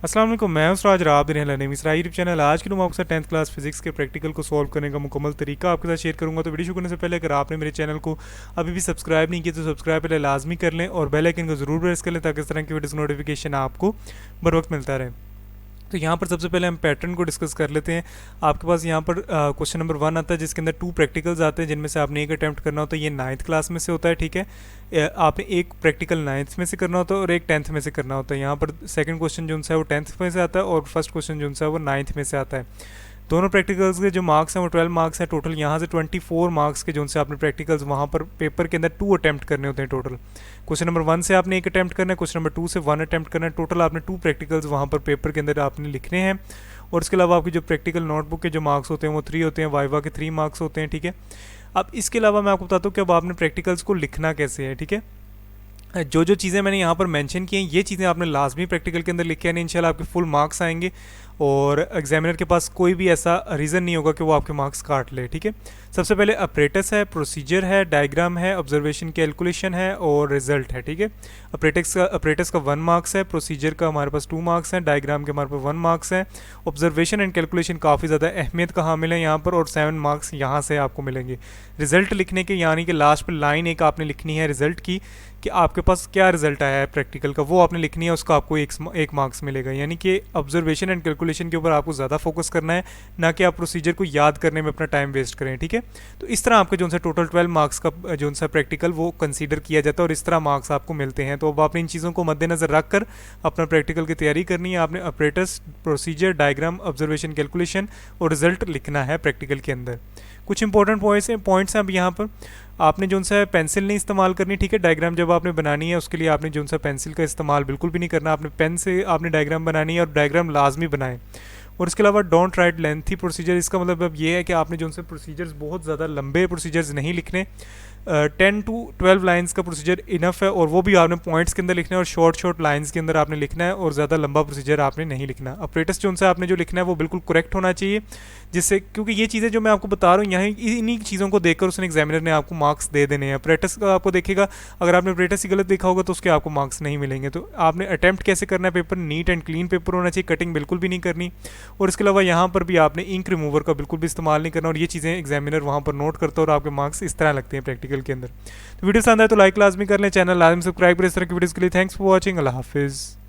अस्सलाम वालेकुम, मैं हूं सिराज आप देख रहे हैं मिस्रा यूट्यूब चैनल। आज की मैं आपके साथ 10th क्लास फिजिक्स के प्रैक्टिकल को सॉल्व करने का मुकम्मल तरीका आपके साथ शेयर करूंगा। तो वीडियो शुरू करने से पहले अगर आपने मेरे चैनल को अभी भी सब्सक्राइब नहीं किया तो सब्सक्राइब पहले लाजमी कर लें और बेल आइकन को ज़रूर प्रेस कर लें ताकि इस तरह की वीडियोस नोटिफिकेशन आपको बर वक्त मिलता रहे। तो यहाँ पर सबसे पहले हम पैटर्न को डिस्कस कर लेते हैं। आपके पास यहाँ पर क्वेश्चन नंबर 1 आता है जिसके अंदर 2 प्रैक्टिकल्स आते हैं जिनमें से आपने एक अटैम्प्ट करना होता है। ये 9th क्लास में से होता है, ठीक है। आपने एक प्रैक्टिकल 9th में से करना होता है और एक 10th में से करना होता है। यहाँ पर सेकंड क्वेश्चन जो है वो 10th में से आता है और फर्स्ट क्वेश्चन जो है वो 9th में से आता है। दोनों प्रैक्टिकल्स के जो मार्क्स हैं वो 12 मार्क्स हैं टोटल। यहाँ से 24 मार्क्स के जो से आपने प्रैक्टिकल्स वहाँ पर पेपर के अंदर 2 अटैम्प्ट करने होते हैं टोटल। क्वेश्चन नंबर 1 से आपने एक अटैम्प्ट करना है, क्वेश्चन नंबर 2 से 1 अटैम्प्ट करना है। टोटल आपने 2 प्रैक्टिकल्स वहाँ पर पेपर के अंदर आपने लिखने हैं। और इसके अलावा आपकी जो प्रैक्टिकल नोटबुक के जो मार्क्स होते हैं वो 3 होते हैं, वाइवा के 3 मार्क्स होते हैं, ठीक है। अब इसके अलावा मैं आपको बताता हूँ कि अब आपने प्रैक्टिकल्स को लिखना कैसे है, ठीक है। जो जो चीज़ें मैंने यहाँ पर मेंशन की हैं ये चीज़ें आपने लाजमी प्रैक्टिकल के अंदर लिख के आनी, इंशाल्लाह आपके फुल मार्क्स आएंगे और एग्जामिनर के पास कोई भी ऐसा रीज़न नहीं होगा कि वो आपके मार्क्स काट ले, ठीक है। सबसे पहले अपरेटस है, प्रोसीजर है, डायग्राम है, ऑब्जर्वेशन कैलकुलेशन है और रिजल्ट है, ठीक है। अपरेटस का 1 मार्क्स है, प्रोसीजर का हमारे पास 2 मार्क्स हैं, डायग्राम के हमारे पास 1 मार्क्स है। ऑब्जर्वेशन एंड कैलकुलेशन काफ़ी ज़्यादा अहमियत का हामिल है यहाँ पर और 7 मार्क्स यहाँ से आपको मिलेंगे। रिजल्ट लिखने के यानी कि लास्ट पर लाइन एक आपने लिखनी है रिजल्ट की कि आपके पास क्या रिजल्ट आया है प्रैक्टिकल का, वो आपने लिखनी है, उसका आपको एक मार्क्स मिलेगा। यानी कि ऑब्जर्वेशन एंड कैलकुलेशन के ऊपर आपको ज़्यादा फोकस करना है, ना कि आप प्रोसीजर को याद करने में अपना टाइम वेस्ट करें, ठीक है। तो इस तरह आपके जो सा टोटल 12 मार्क्स का जो सा प्रैक्टिकल वो कंसीडर किया जाता है और इस तरह मार्क्स आपको मिलते हैं। तो अब आपने इन चीज़ों को मद्देनजर रख कर अपना प्रैक्टिकल की तैयारी करनी है। आपने apparatus, procedure, diagram, observation, calculation और रिजल्ट लिखना है प्रैक्टिकल के अंदर। कुछ इंपॉर्टेंट पॉइंट्स हैं अब यहाँ पर। आपने जो सा पेंसिल नहीं इस्तेमाल करनी, ठीक है। डायग्राम जब आपने बनानी है उसके लिए आपने जो सा पेंसिल का इस्तेमाल बिल्कुल भी नहीं करना, आपने पेन से आपने डायग्राम बनानी है और डायग्राम लाजमी बनाएं। और इसके अलावा डोंट राइट लेंथी प्रोसीजर, इसका मतलब अब ये है कि आपने जो से प्रोसीजर्स बहुत ज़्यादा लंबे प्रोसीजर्स नहीं लिखने। 10 to 12 लाइंस का प्रोसीजर इनफ है और वो भी आपने पॉइंट्स के अंदर लिखना है और शॉर्ट लाइंस के अंदर आपने लिखना है और ज़्यादा लंबा प्रोसीजर आपने नहीं लिखना। अपरेटस जो उनसे आपने जो लिखना है वो बिल्कुल करेक्ट होना चाहिए, जिससे क्योंकि ये चीज़ें जो मैं आपको बता रहा हूँ यहाँ इन्हीं चीज़ों को देखकर उसने एग्जामिनर ने आपको मार्क्स दे देने हैं। अपरेटस का आपको देखेगा, अगर आपने अपरेटस ही गलत देखा होगा तो उसके आपको मार्क्स नहीं मिलेंगे। तो आपने अटैम्प्ट कैसे करना है, paper neat and clean paper होना चाहिए, कटिंग बिल्कुल भी नहीं करनी। और इसके अलावा यहाँ पर भी आपने इंक रिमूवर का बिल्कुल भी इस्तेमाल नहीं करना और ये चीज़ें एग्जामिनर वहाँ पर नोट करता है और आपके मार्क्स इस तरह लगते हैं प्रैक्टिकल के अंदर। तो वीडियो पसंद आए तो लाइक लाजमी कर लें, चैनल लाजमी सब्सक्राइब करें इस तरह की वीडियोस के लिए। थैंक्स फॉर वॉचिंग, अल्लाह हाफिज़।